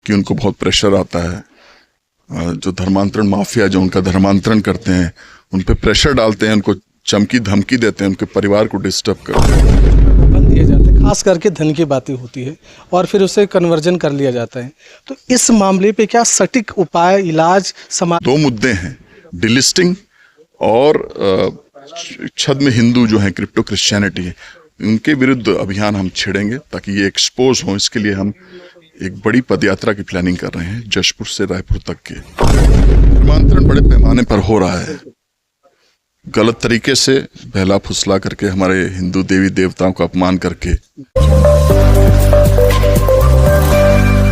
क्योंकि उनको बहुत प्रेशर आता है। जो धर्मांतरण माफिया जो उनका धर्मांतरण करते हैं, उन पे प्रेशर डालते हैं, उनको चमकी धमकी देते हैं, उनके परिवार को डिस्टर्ब करते हैं, प्रलोभन दिए जाते हैं, खास करके धन की बातें होती है और फिर उसे कन्वर्जन कर लिया जाता है। तो इस मामले पे क्या सटीक उपाय, इलाज, समाज? दो मुद्दे हैं, डिलिस्टिंग और छद्म हिंदू जो है, क्रिप्टो क्रिश्चियनिटी है, उनके विरुद्ध अभियान हम छेड़ेंगे ताकि ये एक्सपोज हो। इसके लिए हम एक बड़ी पदयात्रा की प्लानिंग कर रहे हैं, जशपुर से रायपुर तक के। धर्मांतरण बड़े पैमाने पर हो रहा है, गलत तरीके से बहला फुसला करके, हमारे हिंदू देवी देवताओं का अपमान करके।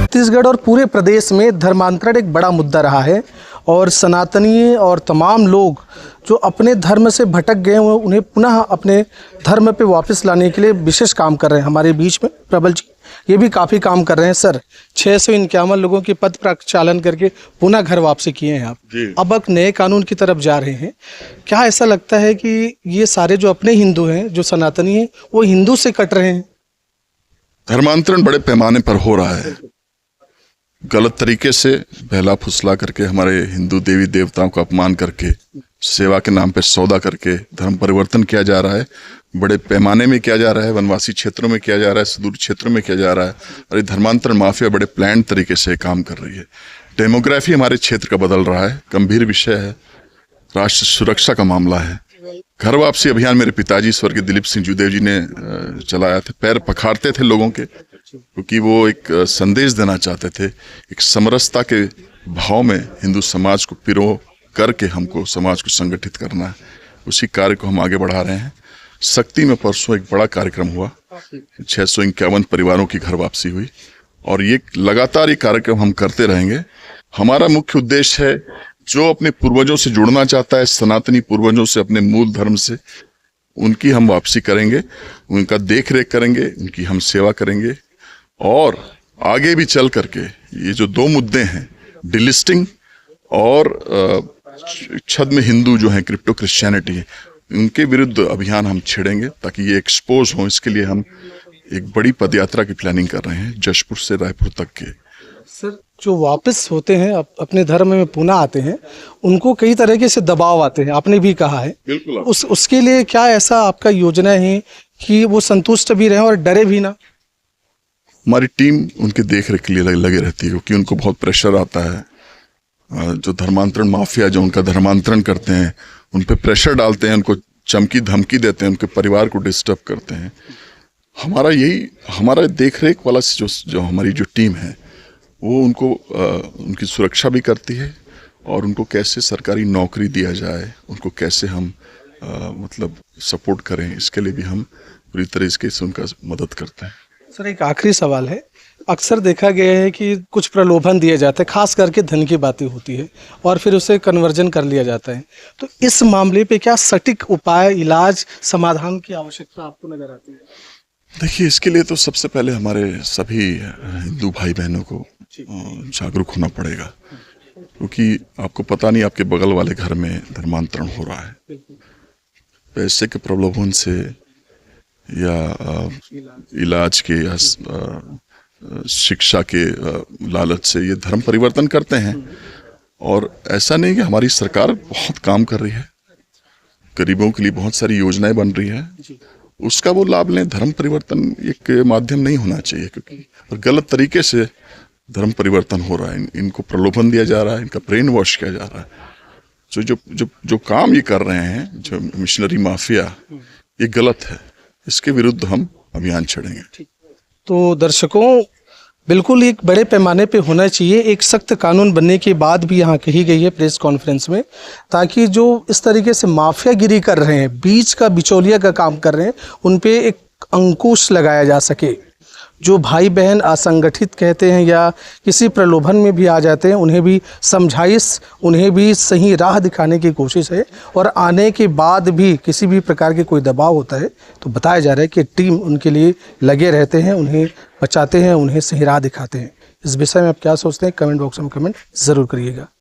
छत्तीसगढ़ और पूरे प्रदेश में धर्मांतरण एक बड़ा मुद्दा रहा है और सनातनी और तमाम लोग जो अपने धर्म से भटक गए हैं उन्हें पुनः अपने धर्म पे वापस लाने के लिए विशेष काम कर रहे हैं। हमारे बीच में प्रबल जी ये भी काफ़ी काम कर रहे हैं। सर, 651 लोगों की पद प्रक्षालन करके पुनः घर वापसी किए हैं आप। अब एक नए कानून की तरफ जा रहे हैं। क्या ऐसा लगता है कि ये सारे जो अपने हिंदू हैं, जो सनातनी हैं, वो हिंदू से कट रहे हैं? धर्मांतरण बड़े पैमाने पर हो रहा है, गलत तरीके से बहला फुसला करके, हमारे हिंदू देवी देवताओं का अपमान करके, सेवा के नाम पे सौदा करके धर्म परिवर्तन किया जा रहा है। बड़े पैमाने में किया जा रहा है, वनवासी क्षेत्रों में किया जा रहा है, सुदूर क्षेत्रों में किया जा रहा है। और ये धर्मांतरण माफिया बड़े प्लान तरीके से काम कर रही है। डेमोग्राफी हमारे क्षेत्र का बदल रहा है, गंभीर विषय है, राष्ट्र सुरक्षा का मामला है। घर वापसी अभियान मेरे पिताजी स्वर्गीय दिलीप सिंह जूदेव जी ने चलाया था। पैर पखारते थे लोगों के, क्योंकि वो एक संदेश देना चाहते थे, एक समरसता के भाव में हिंदू समाज को पिरो करके हमको समाज को संगठित करना है। उसी कार्य को हम आगे बढ़ा रहे हैं। शक्ति में परसों एक बड़ा कार्यक्रम हुआ, 651 परिवारों की घर वापसी हुई और ये लगातार ये कार्यक्रम हम करते रहेंगे। हमारा मुख्य उद्देश्य है, जो अपने पूर्वजों से जुड़ना चाहता है, सनातनी पूर्वजों से, अपने मूल धर्म से, उनकी हम वापसी करेंगे, उनका देख रेख करेंगे, उनकी हम सेवा करेंगे। और आगे भी चल करके ये जो दो मुद्दे हैं, डिलिस्टिंग और छद्म हिंदू जो है, क्रिप्टो क्रिश्चियनिटी है, उनके विरुद्ध अभियान हम छेड़ेंगे ताकि ये एक्सपोज हो। इसके लिए हम एक बड़ी पदयात्रा की प्लानिंग कर रहे हैं, जशपुर से रायपुर तक के। सर, जो वापस होते हैं अपने धर्म में पुनः आते हैं, उनको कई तरीके से दबाव आते हैं, आपने भी कहा है। बिल्कुल। उसके लिए क्या ऐसा आपका योजना है कि वो संतुष्ट भी रहें और डरे भी ना? हमारी टीम उनके देख रेख के लिए लगे रहती है, क्योंकि उनको बहुत प्रेशर आता है। जो धर्मांतरण माफिया जो उनका धर्मांतरण करते हैं, उन पे प्रेशर डालते हैं, उनको चमकी धमकी देते हैं, उनके परिवार को डिस्टर्ब करते हैं। हमारा देख रेख वाला जो हमारी जो टीम है, वो उनको उनकी सुरक्षा भी करती है और उनको कैसे सरकारी नौकरी दिया जाए, उनको कैसे हम मतलब सपोर्ट करें, इसके लिए भी हम पूरी तरीके से उनका मदद करते हैं। सर, एक आखिरी सवाल है। अक्सर देखा गया है कि कुछ प्रलोभन दिए जाते हैं, खास करके धन की बातें होती है और फिर उसे कन्वर्जन कर लिया जाता है। तो इस मामले पे क्या सटीक उपाय, इलाज, समाधान की आवश्यकता आपको नजर आती है? देखिए, इसके लिए तो सबसे पहले हमारे सभी हिंदू भाई बहनों को जागरूक होना पड़ेगा, क्योंकि आपको पता नहीं आपके बगल वाले घर में धर्मांतरण हो रहा है। पैसे के प्रलोभन से या इलाज के या शिक्षा के लालच से ये धर्म परिवर्तन करते हैं। और ऐसा नहीं कि हमारी सरकार बहुत काम कर रही है, गरीबों के लिए बहुत सारी योजनाएं बन रही है, उसका वो लाभ लें। धर्म परिवर्तन एक माध्यम नहीं होना चाहिए, क्योंकि और गलत तरीके से धर्म परिवर्तन हो रहा है। इनको प्रलोभन दिया जा रहा है, इनका ब्रेन वॉश किया जा रहा है। जो काम ये कर रहे हैं, जो मिशनरी माफिया, ये गलत है। इसके विरुद्ध हम अभियान छेड़ेंगे। तो दर्शकों, बिल्कुल एक बड़े पैमाने पे होना चाहिए। एक सख्त कानून बनने की बात भी यहाँ कही गई है प्रेस कॉन्फ्रेंस में, ताकि जो इस तरीके से माफियागिरी कर रहे हैं, बीच का बिचौलिया का काम कर रहे हैं, उन पे एक अंकुश लगाया जा सके। जो भाई बहन असंगठित कहते हैं या किसी प्रलोभन में भी आ जाते हैं, उन्हें भी समझाइश, उन्हें भी सही राह दिखाने की कोशिश है। और आने के बाद भी किसी भी प्रकार के कोई दबाव होता है तो बताया जा रहा है कि टीम उनके लिए लगे रहते हैं, उन्हें बचाते हैं, उन्हें सही राह दिखाते हैं। इस विषय में आप क्या सोचते हैं? कमेंट बॉक्स में कमेंट ज़रूर करिएगा।